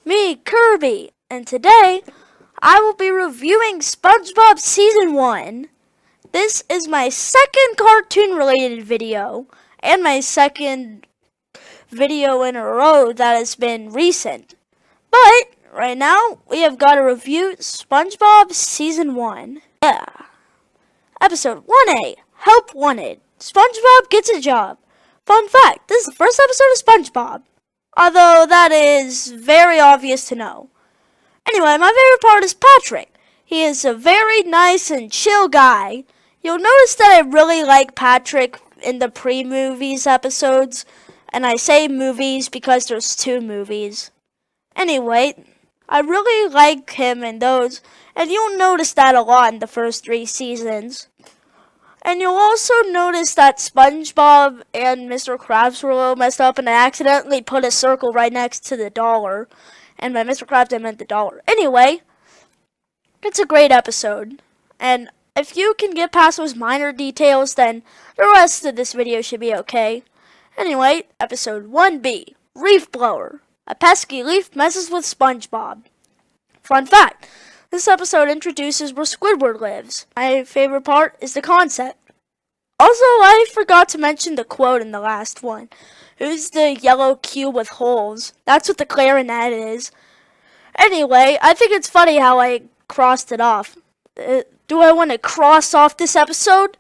me, Kirby, and today I will be reviewing SpongeBob Season 1. This is my second cartoon-related video, and my second video in a row that has been recent. But, right now, we have got to review SpongeBob Season 1. Yeah. Episode 1A, Help Wanted. SpongeBob gets a job. Fun fact, this is the first episode of SpongeBob. Although that is very obvious to know. Anyway, my favorite part is Patrick. He is a very nice and chill guy. You'll notice that I really like Patrick in the pre-movies episodes. And I say movies because there's 2 movies. Anyway, I really like him in those. And you'll notice that a lot in the first 3 seasons. And you'll also notice that SpongeBob and Mr. Krabs were a little messed up, and I accidentally put a circle right next to the dollar. And by Mr. Krabs, I meant the dollar. Anyway, it's a great episode. And if you can get past those minor details, then the rest of this video should be okay. Anyway, episode 1B, Reef Blower. A pesky leaf messes with SpongeBob. Fun fact. This episode introduces where Squidward lives. My favorite part is the concept. Also, I forgot to mention the quote in the last one. Who's the yellow cube with holes? That's what the clarinet is. Anyway, I think it's funny how I crossed it off. Do I want to cross off this episode?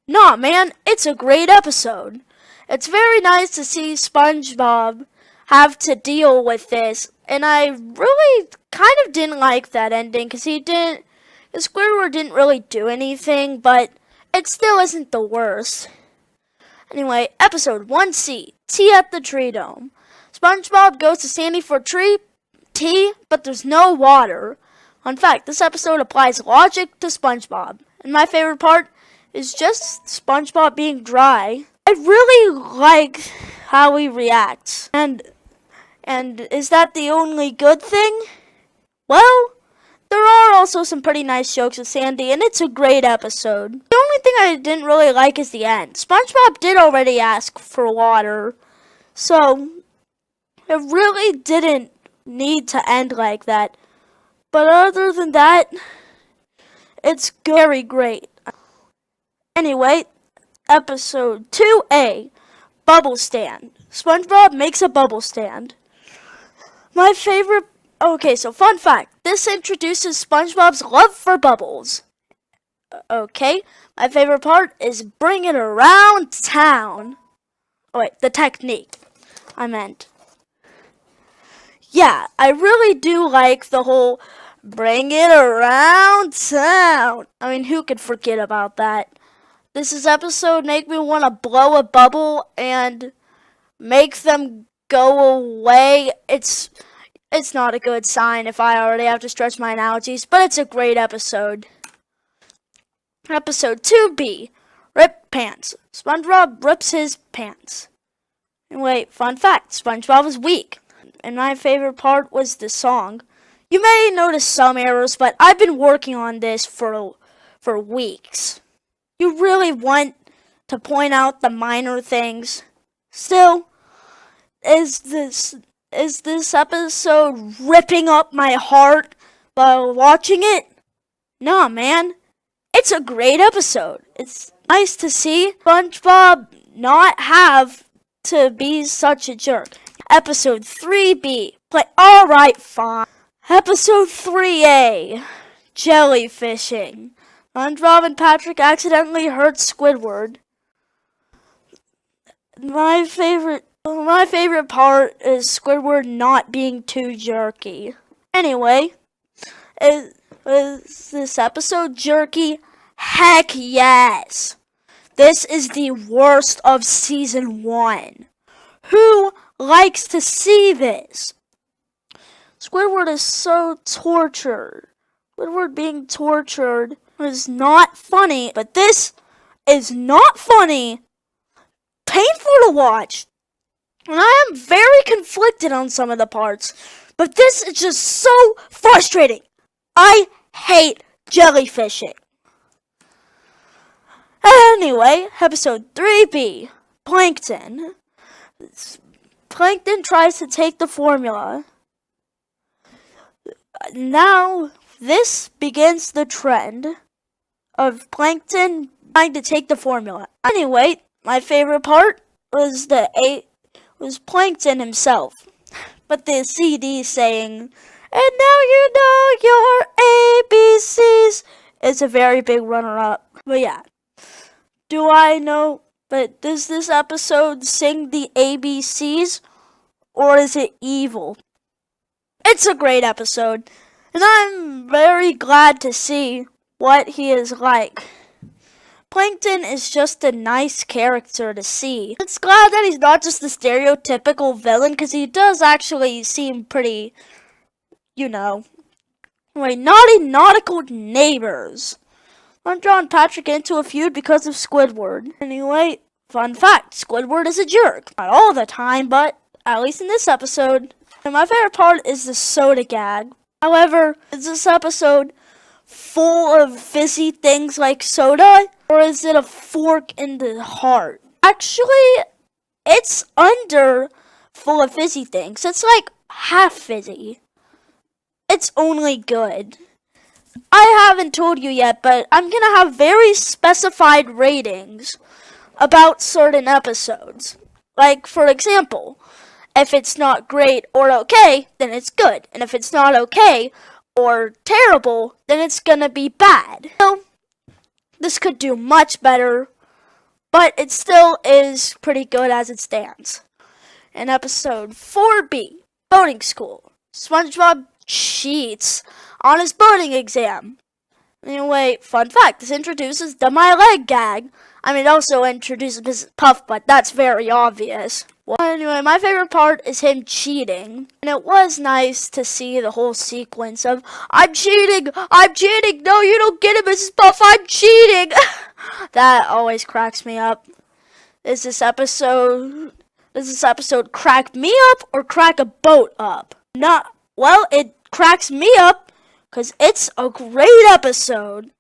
Nah, man, it's a great episode. It's very nice to see SpongeBob have to deal with this. And I really kind of didn't like that ending because Squidward didn't really do anything, but it still isn't the worst. Anyway, episode 1C, Tea at the Tree Dome. SpongeBob goes to Sandy for tea, but there's no water. In fact, this episode applies logic to SpongeBob. And my favorite part is just SpongeBob being dry. I really like how he reacts. And is that the only good thing? Well, there are also some pretty nice jokes with Sandy, and it's a great episode. The only thing I didn't really like is the end. SpongeBob did already ask for water, so it really didn't need to end like that. But other than that, it's very great. Anyway, episode 2A, Bubble Stand. SpongeBob makes a bubble stand. My favorite... Okay, so fun fact. This introduces SpongeBob's love for bubbles. Okay, my favorite part is bring it around town. Oh, wait, the technique, I meant. Yeah, I really do like the whole bring it around town. I mean, who could forget about that? This episode make me want to blow a bubble and make them go away. It's not a good sign if I already have to stretch my analogies, but it's a great episode. Episode 2B, Rip Pants. SpongeBob rips his pants. And wait, fun fact, SpongeBob is weak. And my favorite part was the song. You may notice some errors, but I've been working on this for weeks. You really want to point out the minor things. Still, is this episode ripping up my heart while watching it? Nah, man. It's a great episode. It's nice to see SpongeBob not have to be such a jerk. Episode 3B. Alright, fine. Episode 3A. Jellyfishing. SpongeBob and Patrick accidentally hurt Squidward. My favorite part is Squidward not being too jerky. Anyway, is this episode jerky? Heck yes! This is the worst of season 1. Who likes to see this? Squidward is so tortured. Squidward being tortured is not funny, but this is not funny. Painful to watch. And I am very conflicted on some of the parts, but this is just so frustrating. I hate jellyfishing. Anyway, episode 3B, Plankton. Plankton tries to take the formula now this begins the trend of Plankton trying to take the formula. Anyway, my favorite part was was Plankton himself, but the CD saying, "And now you know your ABCs," is a very big runner-up. But yeah, do I know? But does this episode sing the ABCs, or is it evil? It's a great episode, and I'm very glad to see what he is like. Plankton is just a nice character to see. It's glad that he's not just the stereotypical villain, because he does actually seem pretty, naughty nautical neighbors. SpongeBob and Patrick get into a feud because of Squidward. Anyway, fun fact, Squidward is a jerk. Not all the time, but at least in this episode. And my favorite part is the soda gag. However, is this episode full of fizzy things like soda, or is it a fork in the heart? Actually, it's under full of fizzy things. It's like half fizzy. It's only good. I haven't told you yet, but I'm gonna have very specified ratings about certain episodes. Like, for example, if it's not great or okay, then it's good. And if it's not okay or terrible, then it's gonna be bad. So, this could do much better, but it still is pretty good as it stands. In episode 4B, boating school, SpongeBob cheats on his boating exam. Anyway, fun fact, this introduces the my leg gag. It also introduces his puff butt. That's very obvious. Well, anyway, my favorite part is him cheating. And it was nice to see the whole sequence of, I'm cheating! No, you don't get it, Mrs. Puff, I'm cheating! That always cracks me up. Does this episode crack me up or crack a boat up? Well, it cracks me up because it's a great episode.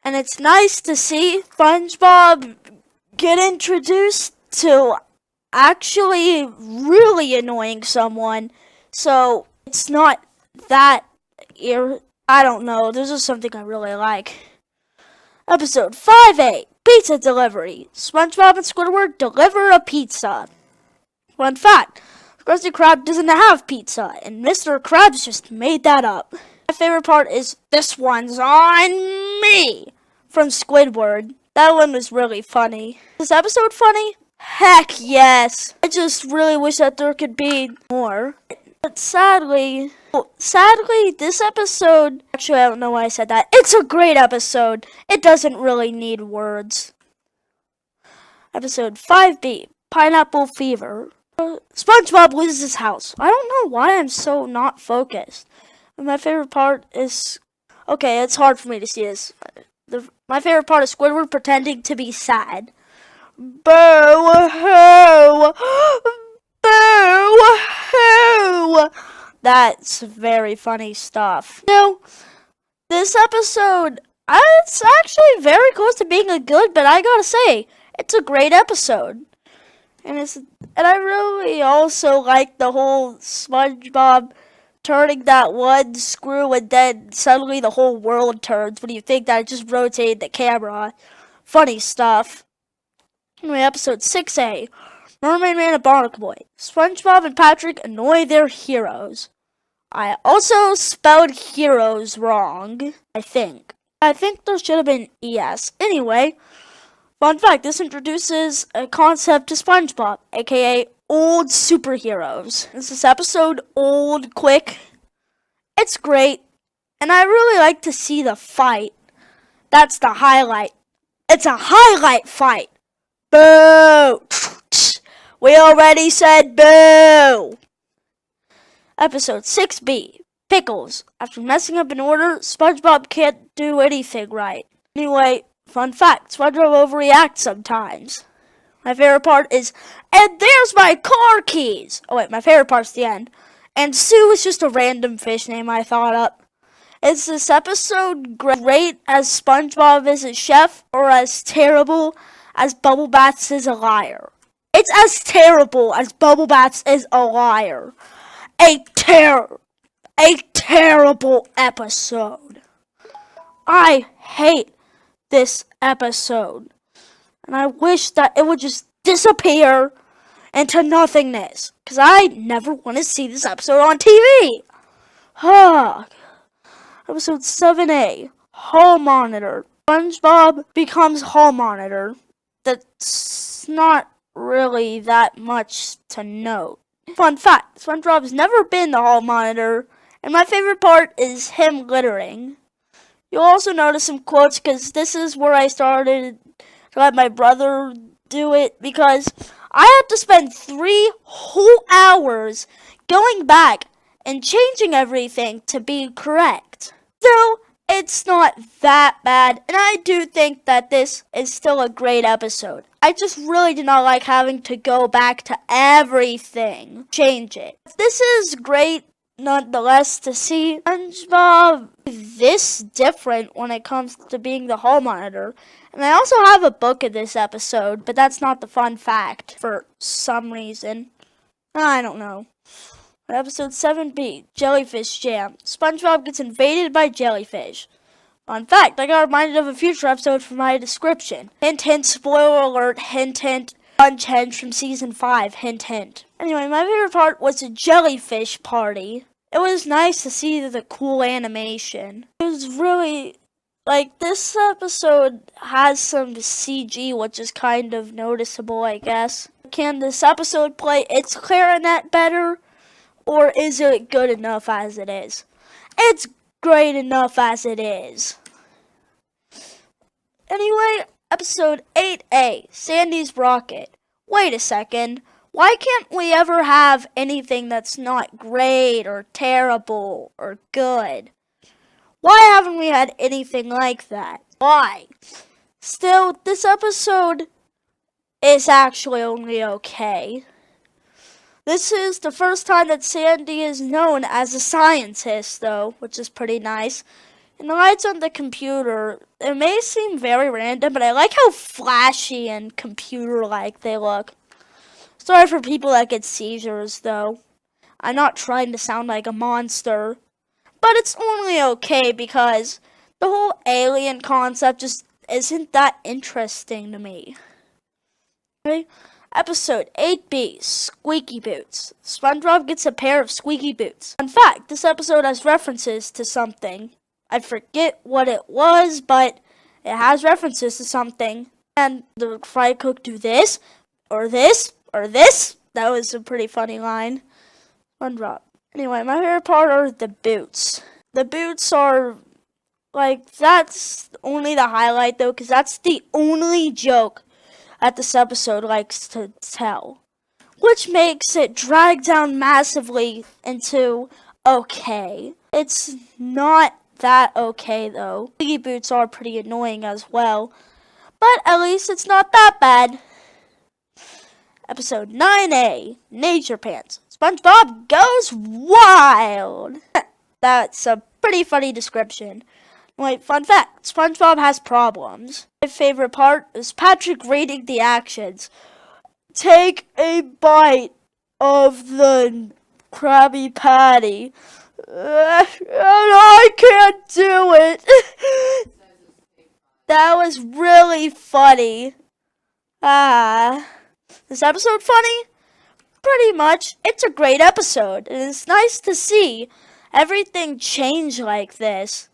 And it's nice to see SpongeBob get introduced to actually really annoying someone. So it's not that I don't know. This is something I really like. Episode 5A, Pizza Delivery. SpongeBob and Squidward deliver a pizza. Fun fact, Krusty Krab doesn't have pizza, and Mr. Krabs just made that up. My favorite part is, "This one's on me," from Squidward. That one was really funny. Is this episode funny? Heck yes. I just really wish that there could be more. But sadly, this episode, actually I don't know why I said that. It's a great episode. It doesn't really need words. Episode 5B, Pineapple Fever. SpongeBob loses his house. I don't know why I'm so not focused. And my favorite part is, okay, it's hard for me to see this. My favorite part is Squidward pretending to be sad. Boo-hoo! Boo-hoo! That's very funny stuff. This episode, it's actually very close to being a good, but I gotta say, it's a great episode. And I really also like the whole SpongeBob turning that one screw and then suddenly the whole world turns when you think that it just rotated the camera. Funny stuff. Anyway, episode 6A, Mermaid Man and Barnacle Boy. SpongeBob and Patrick annoy their heroes. I also spelled heroes wrong, I think. I think there should have been ES. Anyway, fun fact, this introduces a concept to SpongeBob, aka old superheroes. Is this episode old quick? It's great, and I really like to see the fight. That's the highlight. It's a highlight fight. Boo! We already said boo! Episode 6B, Pickles. After messing up an order, SpongeBob can't do anything right. Anyway, fun fact, SpongeBob overreacts sometimes. My favorite part is, and there's my car keys! Oh wait, my favorite part's the end. And Sue is just a random fish name I thought up. Is this episode great as SpongeBob is a chef, or as terrible as Bubble Bats is a liar? It's as terrible as Bubble Bats is a liar. a terrible episode. I hate this episode. And I wish that it would just disappear into nothingness. Because I never want to see this episode on TV. Episode 7A, Hall Monitor. SpongeBob becomes Hall Monitor. That's not really that much to note. Fun fact, SpongeBob's never been the Hall Monitor. And my favorite part is him littering. You'll also notice some quotes because this is where I started to let my brother do it because I had to spend 3 whole hours going back and changing everything to be correct. So it's not that bad, and I do think that this is still a great episode. I just really did not like having to go back to everything, change it. This is great nonetheless to see SpongeBob this different when it comes to being the Hall Monitor. And I also have a book of this episode, but that's not the fun fact for some reason. I don't know. Episode 7B, Jellyfish Jam. SpongeBob gets invaded by jellyfish. Fun fact, I got reminded of a future episode from my description. Hint, hint, spoiler alert, hint, hint. Sponge from season 5, hint, hint. Anyway, my favorite part was the jellyfish party. It was nice to see the cool animation. It was really, this episode has some CG, which is kind of noticeable, I guess. Can this episode play its clarinet better? Or is it good enough as it is? It's great enough as it is. Anyway, episode 8A, Sandy's Rocket. Wait a second. Why can't we ever have anything that's not great or terrible or good? Why haven't we had anything like that? Why? Still, this episode is actually only okay. This is the first time that Sandy is known as a scientist, though, which is pretty nice. And the lights on the computer, it may seem very random, but I like how flashy and computer-like they look. Sorry for people that get seizures, though. I'm not trying to sound like a monster. But it's only okay because the whole alien concept just isn't that interesting to me. Okay? Episode 8B, Squeaky Boots. SpongeBob gets a pair of squeaky boots. In fact, this episode has references to something. I forget what it was, but it has references to something. And the fry cook do this, or this, or this. That was a pretty funny line. SpongeBob. Anyway, my favorite part are the boots. The boots are, that's only the highlight, though, because that's the only joke that this episode likes to tell, which makes it drag down massively into okay. It's not that okay, though. Squeaky boots are pretty annoying as well, but at least it's not that bad. Episode 9A, Nature Pants. SpongeBob goes wild. That's a pretty funny description. Wait, fun fact, SpongeBob has problems. My favorite part is Patrick rating the actions. Take a bite of the Krabby Patty. And I can't do it. That was really funny. This episode funny? Pretty much. It's a great episode, and it's nice to see everything change like this.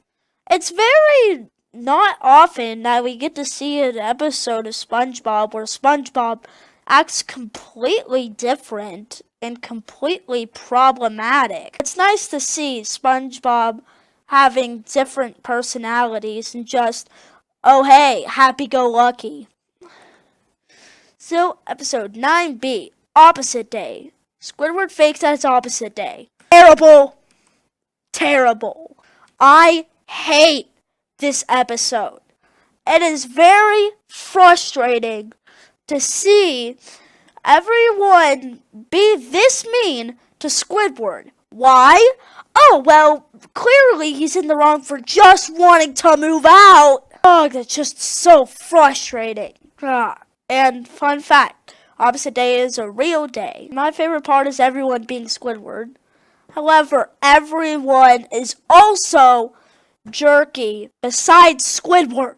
It's very not often that we get to see an episode of SpongeBob where SpongeBob acts completely different and completely problematic. It's nice to see SpongeBob having different personalities and just, oh hey, happy-go-lucky. So, episode 9B, Opposite Day. Squidward fakes that it's opposite day. Terrible. Terrible. I hate this episode. It is very frustrating to see everyone be this mean to Squidward. Why? Oh, well, clearly he's in the wrong for just wanting to move out. Oh, that's just so frustrating. And fun fact, Opposite Day is a real day. My favorite part is everyone being Squidward. However, everyone is also jerky besides Squidward.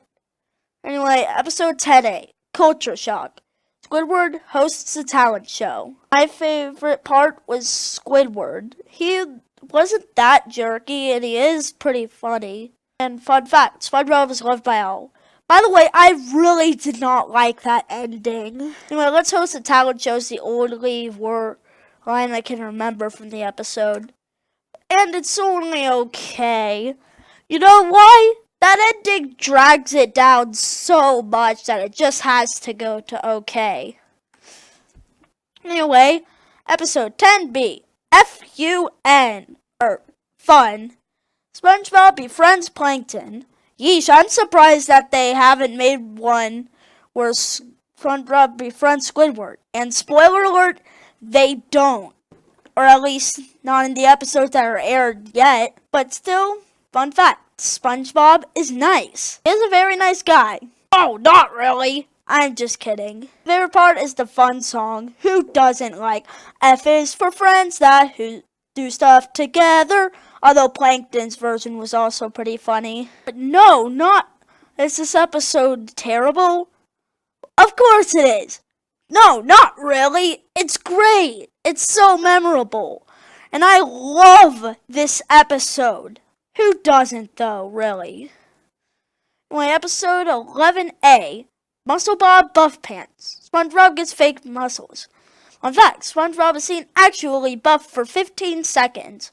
Anyway, episode 10A, Culture Shock. Squidward hosts a talent show. My favorite part was Squidward. He wasn't that jerky, and he is pretty funny. And fun fact, SpongeBob is loved by all. By the way, I really did not like that ending. Anyway, let's host a talent show is the only line I can remember from the episode. And it's only okay. You know why? That ending drags it down so much that it just has to go to okay. Anyway, episode 10B, F-U-N, fun. SpongeBob befriends Plankton. Yeesh, I'm surprised that they haven't made one where SpongeBob befriends Squidward. And spoiler alert, they don't. Or at least not in the episodes that are aired yet. But still, fun fact, SpongeBob is nice. He is a very nice guy. Oh, not really. I'm just kidding. Favorite part is the fun song. Who doesn't like F is for friends that who do stuff together? Although Plankton's version was also pretty funny. But no, is this episode terrible? Of course it is. No, not really. It's great. It's so memorable. And I love this episode. Who doesn't though, really? Anyway, episode 11A, Muscle Bob Buff Pants. SpongeBob gets fake muscles. In fact, SpongeBob is seen actually buff for 15 seconds.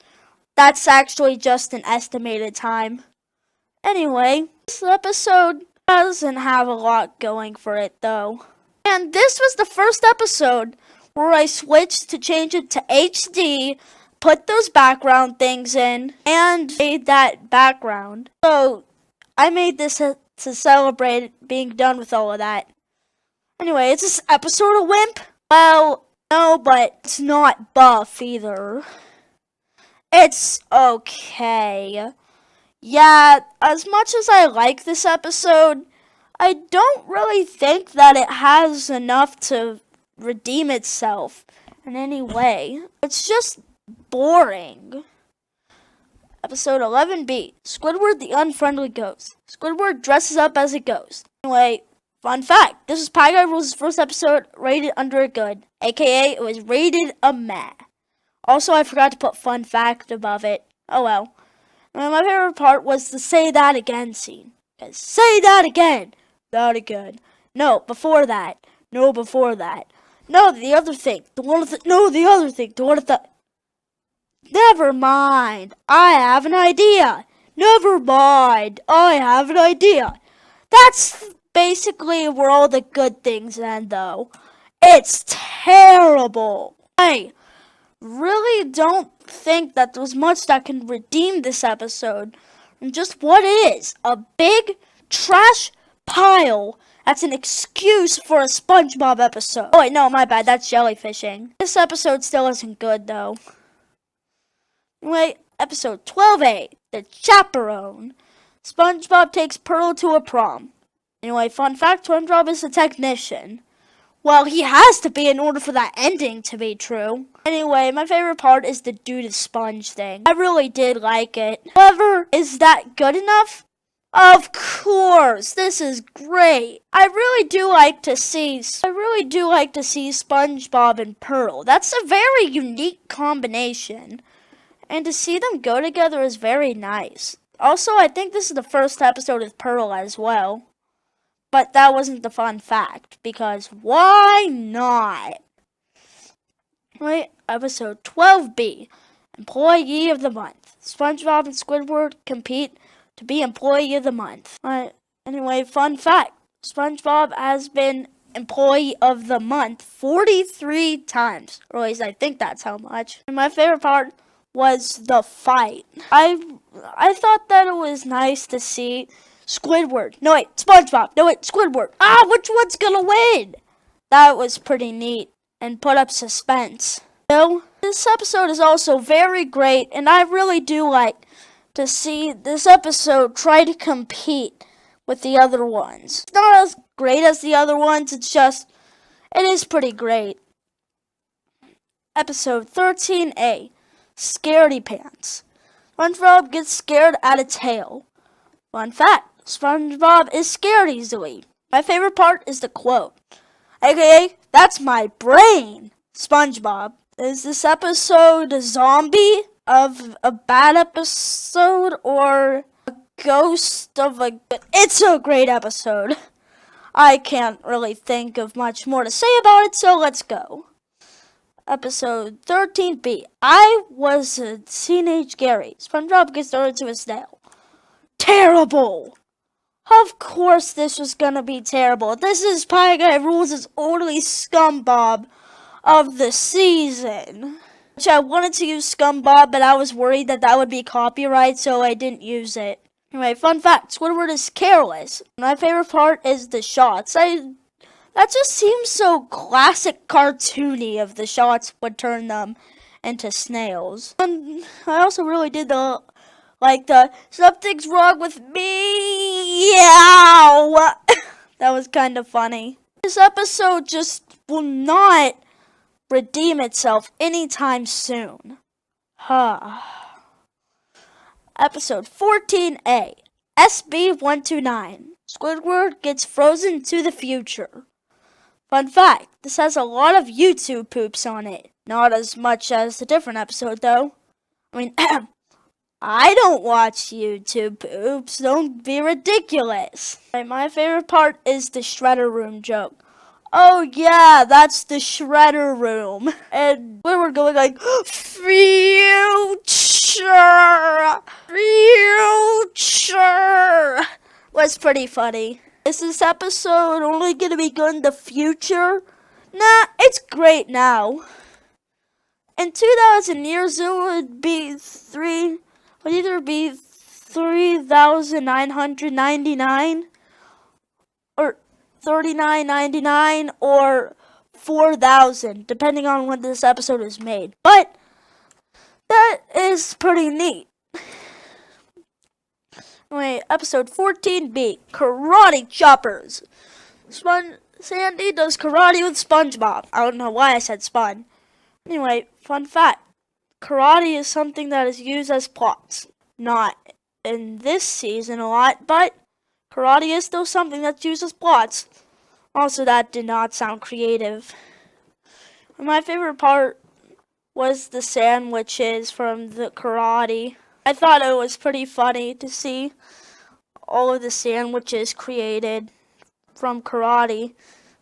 That's actually just an estimated time. Anyway, this episode doesn't have a lot going for it though. And this was the first episode where I switched to change it to HD, put those background things in, and made that background. So, I made this to celebrate being done with all of that. Anyway, is this episode a wimp? Well, no, but it's not buff either. It's okay. Yeah, as much as I like this episode, I don't really think that it has enough to redeem itself in any way. It's just boring. Episode 11B, Squidward the Unfriendly Ghost. Squidward dresses up as a ghost. Anyway, fun fact, this was PIEGUYRULZ' first episode rated under a good, aka it was rated a meh. Also, I forgot to put fun fact above it. Oh well. And my favorite part was the say that again scene. Say that again! That again. No, before that. No, before that. No, the other thing. The other thing. The one with the... Never mind. I have an idea. Never mind. I have an idea. That's basically where all the good things end, though. It's terrible. I really don't think that there's much that can redeem this episode from just what is a big trash pile. That's an excuse for a SpongeBob episode. Oh wait, no, my bad. That's jellyfishing. This episode still isn't good, though. Anyway, episode 12A, The Chaperone. SpongeBob takes Pearl to a prom. Anyway, fun fact, SpongeBob is a technician. Well, he has to be in order for that ending to be true. Anyway, my favorite part is the do to sponge thing. I really did like it. However, is that good enough? Of course, this is great. I really do like to see SpongeBob and Pearl. That's a very unique combination. And to see them go together is very nice. Also, I think this is the first episode with Pearl as well. But that wasn't the fun fact, because why not? Right, episode 12B, Employee of the Month. SpongeBob and Squidward compete to be Employee of the Month. Anyway, fun fact, SpongeBob has been Employee of the Month 43 times. Or at least I think that's how much. And my favorite part was the fight. I thought that it was nice to see Squidward. No wait, SpongeBob. No wait, Squidward. Which one's gonna win? That was pretty neat and put up suspense. So, this episode is also very great, and I really do like to see this episode try to compete with the other ones. It's not as great as the other ones, it is pretty great. Episode 13A, Scaredy pants. SpongeBob gets scared at a tail. Fun fact, SpongeBob is scared easily. My favorite part is the quote, aka, that's my brain, SpongeBob. Is this episode a zombie of a bad episode or a ghost of a... It's a great episode. I can't really think of much more to say about it, so let's go. Episode 13B. I was a teenage Gary. SpongeBob gets turned into a snail. Terrible! Of course this was gonna be terrible. This is PIEGUYRULZ' only Spongebob of the season. Which I wanted to use Spongebob, but I was worried that would be copyright, so I didn't use it. Anyway, fun fact, Squidward is careless. My favorite part is the shots. That just seems so classic cartoony of the shots would turn them into snails. And I also really did the something's wrong with me, yow! That was kind of funny. This episode just will not redeem itself anytime soon. Episode 14A, SB129. Squidward gets frozen to the future. Fun fact, this has a lot of YouTube poops on it. Not as much as a different episode, though. I mean, I don't watch YouTube poops. Don't be ridiculous. My favorite part is the Shredder Room joke. Oh yeah, that's the Shredder Room. And we were going like, future was pretty funny. Is this episode only gonna be good in the future? Nah, it's great now. In 2,000 years, it would either be 3,999 or 39.99 or 4,000, depending on when this episode is made. But that is pretty neat. Anyway, episode 14B, Karate Choppers. Sandy does karate with SpongeBob. I don't know why I said Spon. Anyway, fun fact. Karate is something that is used as plots. Not in this season a lot, but karate is still something that's used as plots. Also, that did not sound creative. My favorite part was the sandwiches from the karate. I thought it was pretty funny to see all of the sandwiches created from karate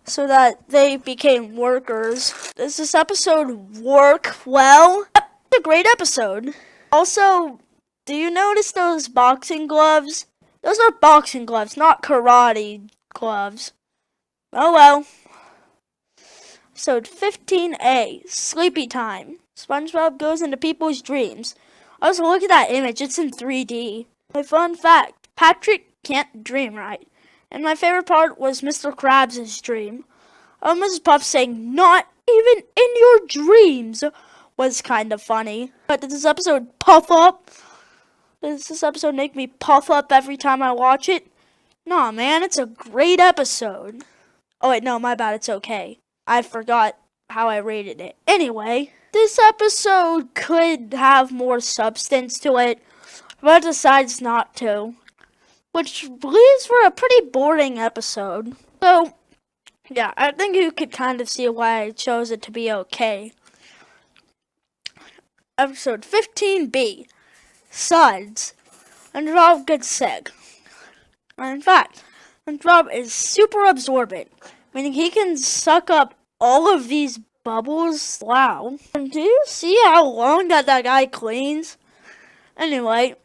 so that they became workers. Does this episode work well? It's a great episode. Also, do you notice those boxing gloves? Those are boxing gloves, not karate gloves. Oh well. Episode 15A, Sleepy Time. SpongeBob goes into people's dreams. Also, look at that image. It's in 3D. My fun fact, Patrick can't dream right. And my favorite part was Mr. Krabs' dream. Mrs. Puff saying, not even in your dreams, was kind of funny. But did this episode puff up? Does this episode make me puff up every time I watch it? Nah, man, it's a great episode. Oh, wait, no, my bad, it's okay. I forgot how I rated it. Anyway, this episode could have more substance to it, but decides not to. Which leaves for a pretty boring episode. So, yeah, I think you could kind of see why I chose it to be okay. Episode 15B, Suds. SpongeBob gets sick. In fact, SpongeBob is super absorbent, meaning he can suck up all of these bubbles. Wow. And do you see how long that guy cleans? Anyway,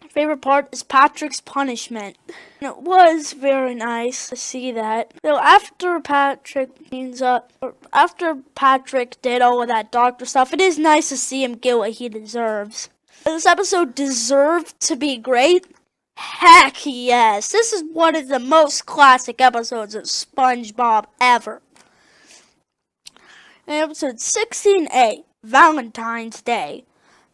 favorite part is Patrick's punishment. And it was very nice to see that. So after Patrick cleans up, or after Patrick did all of that doctor stuff, it is nice to see him get what he deserves. This episode deserved to be great. Heck yes. This is one of the most classic episodes of SpongeBob ever. In episode 16A, Valentine's Day.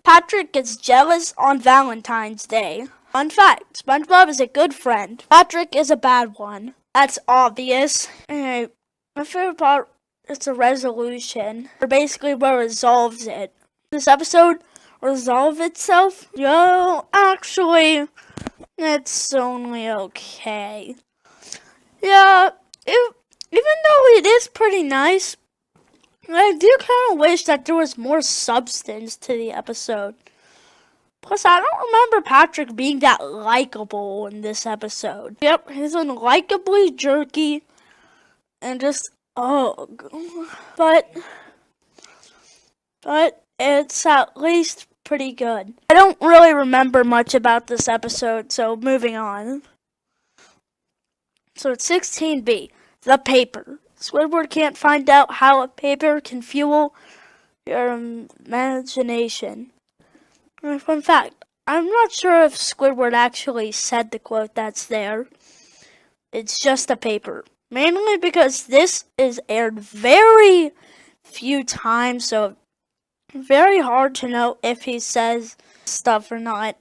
Patrick gets jealous on Valentine's Day. Fun fact, SpongeBob is a good friend. Patrick is a bad one. That's obvious. Anyway, my favorite part is the resolution. Or basically what resolves it. This episode resolve itself? Yo, actually, it's only okay. Yeah, even though it is pretty nice, I do kind of wish that there was more substance to the episode. Plus, I don't remember Patrick being that likable in this episode. Yep, he's unlikably jerky and just, oh. But it's at least pretty good. I don't really remember much about this episode, so moving on. So it's 16B, the paper. Squidward can't find out how a paper can fuel your imagination. Fun fact, I'm not sure if Squidward actually said the quote that's there. It's just a paper. Mainly because this is aired very few times, so very hard to know if he says stuff or not.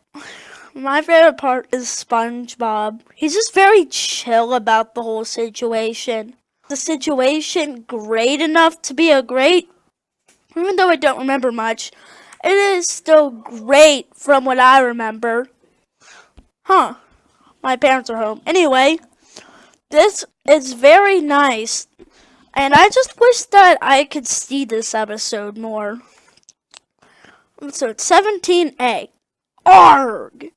My favorite part is Spongebob. He's just very chill about the whole situation. The situation great enough to be a great, even though I don't remember much, it is still great from what I remember. Huh. My parents are home. Anyway, this is very nice. And I just wish that I could see this episode more. So it's 17A. Arg!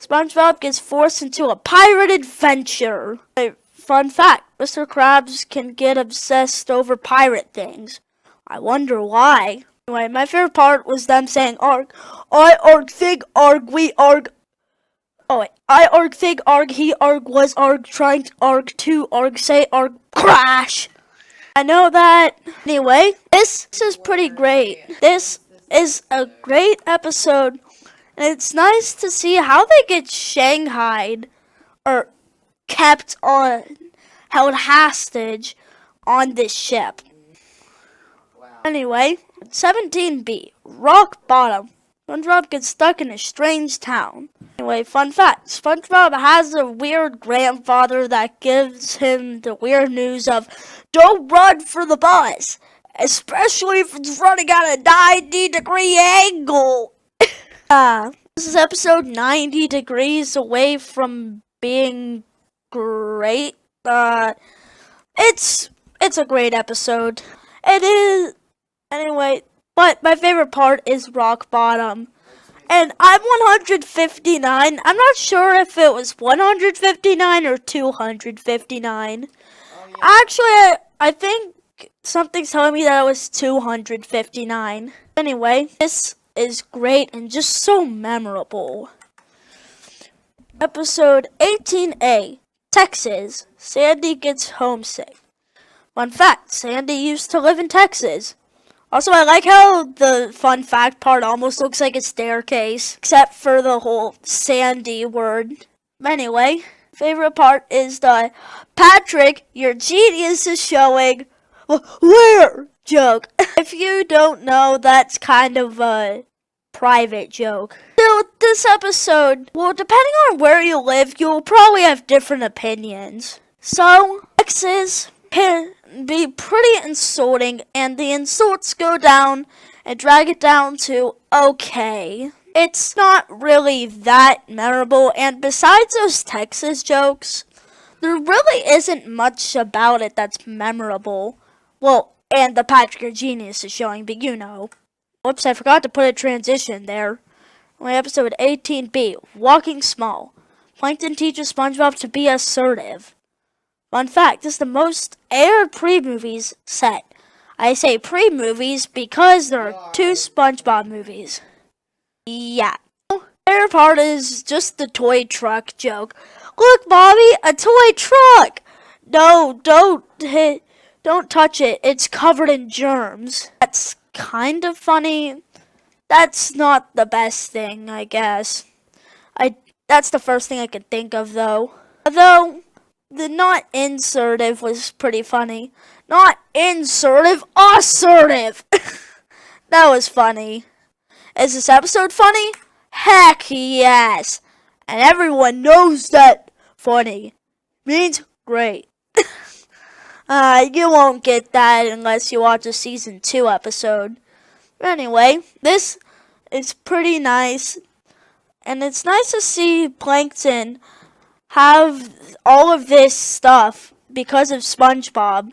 SpongeBob gets forced into a pirate adventure. A fun fact, Mr. Krabs can get obsessed over pirate things. I wonder why. Anyway, my favorite part was them saying arg. I arg fig arg we arg. Oh wait, I arg fig arg he arg was arg trying to arg to arg say arg crash. I know that. Anyway, this is pretty great. This is a great episode. And it's nice to see how they get shanghaied or kept on, held hostage on this ship. Anyway, 17B, rock bottom. SpongeBob gets stuck in a strange town. Anyway, fun fact, SpongeBob has a weird grandfather that gives him the weird news of, don't run for the bus, especially if it's running at a 90-degree angle. This is episode 90 degrees away from being great. It's a great episode. It is. Anyway, but my favorite part is rock bottom. And I'm 159. I'm not sure if it was 159 or 259. Actually, I think something's telling me that it was 259. Anyway, this is great and just so memorable. Episode 18A, Texas. Sandy gets homesick. Fun fact, Sandy used to live in Texas. Also, I like how the fun fact part almost looks like a staircase, except for the whole Sandy word. Anyway, favorite part is the Patrick, your genius is showing. Where? Joke. If you don't know, that's kind of a private joke. So this episode, well, depending on where you live, you'll probably have different opinions. So, Texas can be pretty insulting, and the insults go down and drag it down to okay. It's not really that memorable, and besides those Texas jokes, there really isn't much about it that's memorable. Well, and the Patrick Your Genius is showing, but you know. Whoops, I forgot to put a transition there. Episode 18B, Walking Small. Plankton teaches SpongeBob to be assertive. Fun fact, this is the most aired pre-movies set. I say pre-movies because there are 2 SpongeBob movies. Yeah. The favorite part is just the toy truck joke. Look, Bobby, a toy truck! No, don't touch it. It's covered in germs. That's kind of funny. That's not the best thing, I guess. That's the first thing I could think of, though. Although, the not insertive was pretty funny. Not insertive, assertive! That was funny. Is this episode funny? Heck yes! And everyone knows that funny means great. You won't get that unless you watch a season 2 episode. Anyway, this is pretty nice. And it's nice to see Plankton have all of this stuff because of SpongeBob,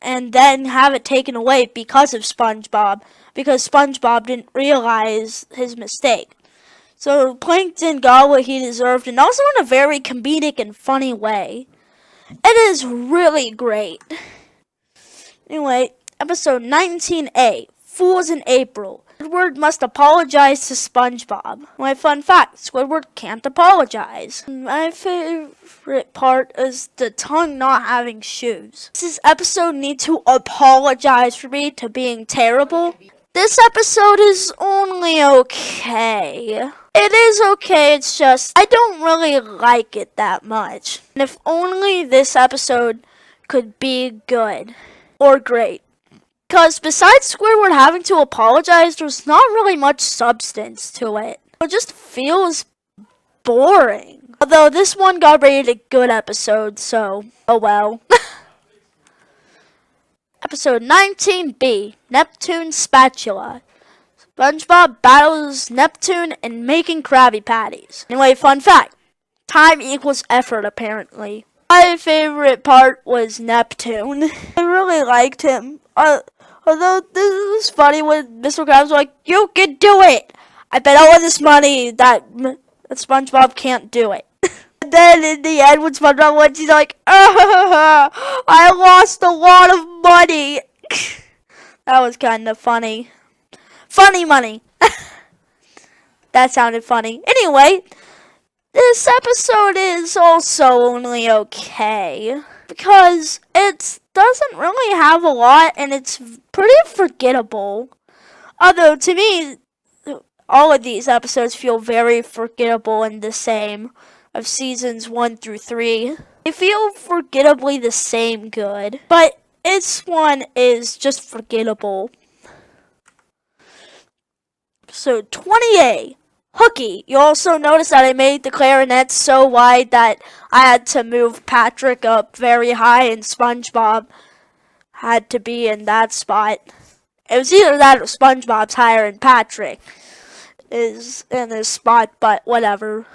and then have it taken away because of SpongeBob, because SpongeBob didn't realize his mistake. So Plankton got what he deserved, and also in a very comedic and funny way. It is really great. Anyway, episode 19A, Fools in April. Squidward must apologize to SpongeBob. My fun fact, Squidward can't apologize. My favorite part is the tongue not having shoes. Does this episode need to apologize for me to being terrible? This episode is only okay. It is okay, it's just, I don't really like it that much. And if only this episode could be good or great. Because besides Squidward having to apologize, there's not really much substance to it. It just feels boring. Although this one got rated a good episode, so oh well. Episode 19B, Neptune's Spatula. SpongeBob battles Neptune in making Krabby Patties. Anyway, fun fact, time equals effort apparently. My favorite part was Neptune. I really liked him. Although this was funny when Mr. Krabs was like, "You can do it! I bet all of this money that SpongeBob can't do it." And then in the end, when SpongeBob wins, he's like, "I lost a lot of money." That was kind of funny. Funny money. That sounded funny. Anyway, this episode is also only okay because it doesn't really have a lot and it's pretty forgettable. Although to me, all of these episodes feel very forgettable and the same of seasons 1 through 3. They feel forgettably the same good, but this one is just forgettable. So 20A, Hooky. You also notice that I made the clarinet so wide that I had to move Patrick up very high and SpongeBob had to be in that spot. It was either that or SpongeBob's higher and Patrick is in this spot, but whatever.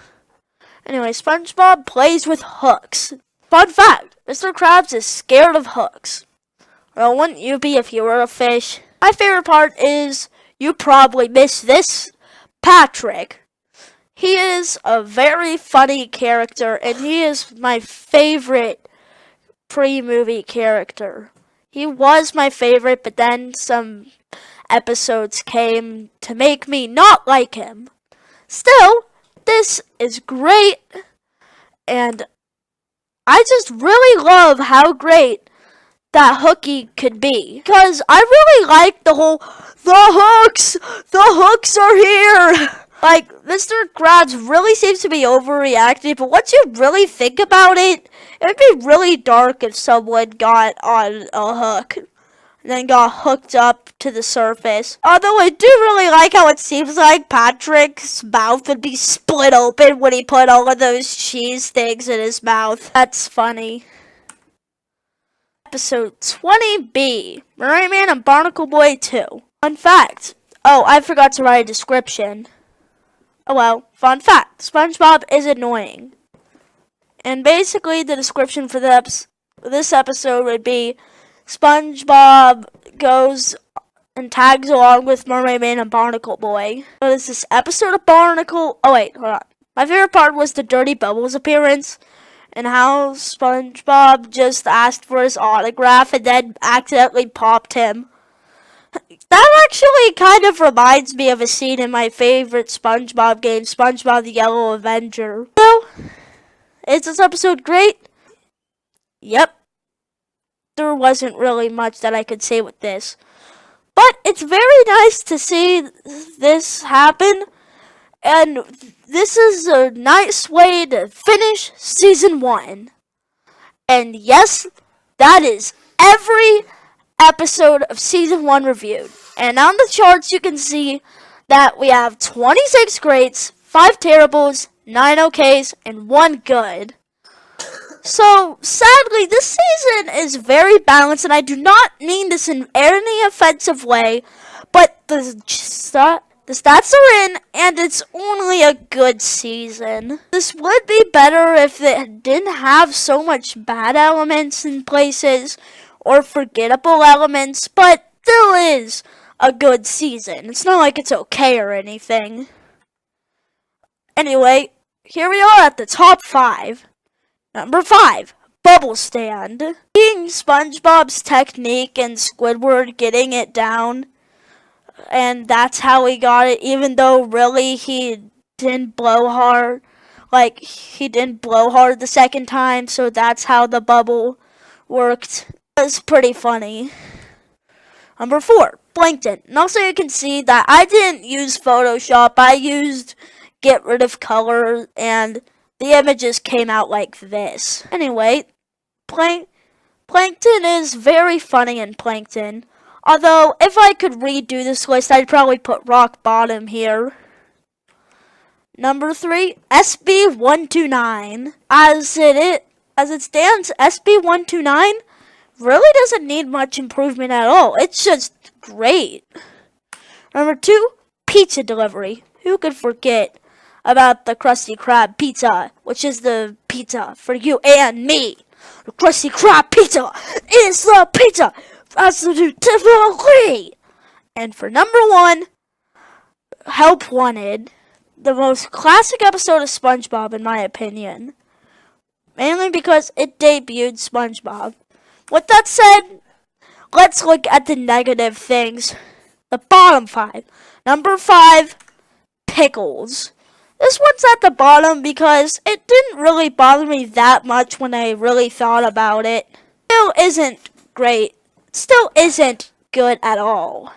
Anyway, SpongeBob plays with hooks. Fun fact, Mr. Krabs is scared of hooks. Well, wouldn't you be if you were a fish? My favorite part is, you probably missed this, Patrick. He is a very funny character, and he is my favorite pre-movie character. He was my favorite, but then some episodes came to make me not like him. Still, this is great, and I just really love how great that Hooky could be. Because I really like the whole, the hooks are here. Like, Mr. Krabs really seems to be overreacting, but once you really think about it, it would be really dark if someone got on a hook and then got hooked up to the surface. Although I do really like how it seems like Patrick's mouth would be split open when he put all of those cheese things in his mouth. That's funny. Episode 20B, Merryman and Barnacle Boy 2. Fun fact. Oh, I forgot to write a description. Oh well, fun fact. SpongeBob is annoying. And basically the description for this episode would be SpongeBob goes and tags along with Merryman and Barnacle Boy. So it's this episode of Barnacle... Oh wait, hold on. My favorite part was the Dirty Bubbles appearance and how SpongeBob just asked for his autograph and then accidentally popped him. That actually kind of reminds me of a scene in my favorite SpongeBob game, SpongeBob the Yellow Avenger. So, is this episode great? Yep. There wasn't really much that I could say with this. But it's very nice to see this happen. And this is a nice way to finish season 1. And yes, that is every episode of season 1 reviewed. And on the charts you can see that we have 26 greats, 5 terribles, 9 okays, and 1 good. So sadly this season is very balanced, and I do not mean this in any offensive way, but the The stats are in, and it's only a good season. This would be better if it didn't have so much bad elements in places or forgettable elements, but still is a good season. It's not like it's okay or anything. Anyway, here we are at the top 5. Number 5, Bubble Stand. Seeing SpongeBob's technique and Squidward getting it down, and that's how he got it, even though really he didn't blow hard. Like, he didn't blow hard the second time, so that's how the bubble worked. It was pretty funny. Number 4, Plankton. And also you can see that I didn't use Photoshop. I used get rid of color, and the images came out like this. Anyway, Plankton is very funny in Plankton. Although, if I could redo this list, I'd probably put Rock Bottom here. Number 3, SB129. As it stands, SB129 really doesn't need much improvement at all. It's just great. Number 2, Pizza Delivery. Who could forget about the Krusty Krab pizza, which is the pizza for you and me. The Krusty Krab pizza is the pizza absolutely. And for number 1, Help Wanted, the most classic episode of SpongeBob in my opinion, mainly because it debuted SpongeBob. With that said, let's look at the negative things. The bottom 5. Number 5, Pickles. This one's at the bottom because it didn't really bother me that much when I really thought about it. Still isn't great. Still isn't good at all.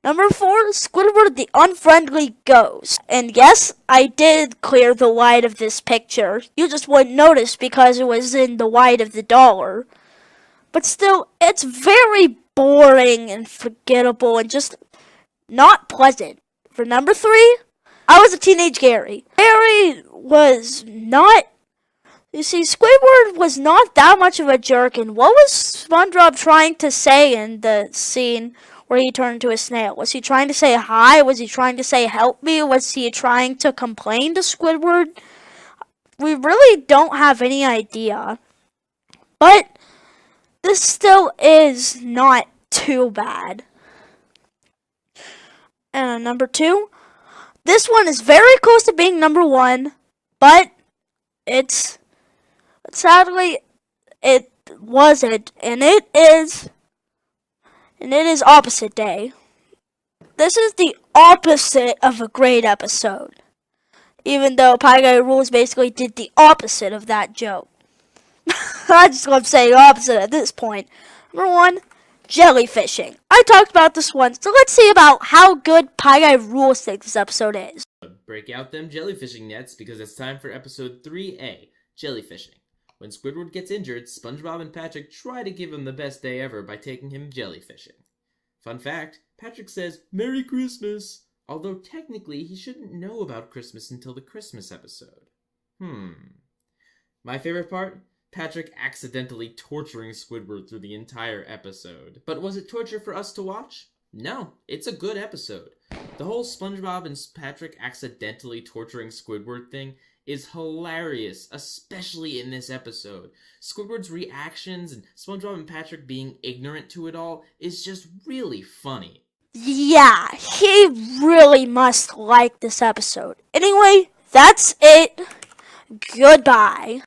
Number 4, Squidward the Unfriendly Ghost. And yes, I did clear the white of this picture. You just wouldn't notice because it was in the white of the dollar. But still, it's very boring and forgettable and just not pleasant. For number 3, I Was a Teenage Gary. Gary was not... You see, Squidward was not that much of a jerk, and what was SpongeBob trying to say in the scene where he turned into a snail? Was he trying to say hi? Was he trying to say help me? Was he trying to complain to Squidward? We really don't have any idea. But this still is not too bad. And number 2, this one is very close to being number 1, but sadly it wasn't, and it is Opposite Day. This is the opposite of a great episode, even though PIEGUYRULZ basically did the opposite of that joke. I just love saying opposite at this point. Number 1, jellyfishing. I talked about this once, so let's see about how good PIEGUYRULZ thinks this episode is. Break out them jellyfishing nets because it's time for episode 3A, jellyfishing. When Squidward gets injured, SpongeBob and Patrick try to give him the best day ever by taking him jellyfishing. Fun fact, Patrick says, "Merry Christmas," although technically he shouldn't know about Christmas until the Christmas episode. My favorite part? Patrick accidentally torturing Squidward through the entire episode. But was it torture for us to watch? No, it's a good episode. The whole SpongeBob and Patrick accidentally torturing Squidward thing is hilarious, especially in this episode. Squidward's reactions and SpongeBob and Patrick being ignorant to it all is just really funny. Yeah, he really must like this episode. Anyway, that's it. Goodbye.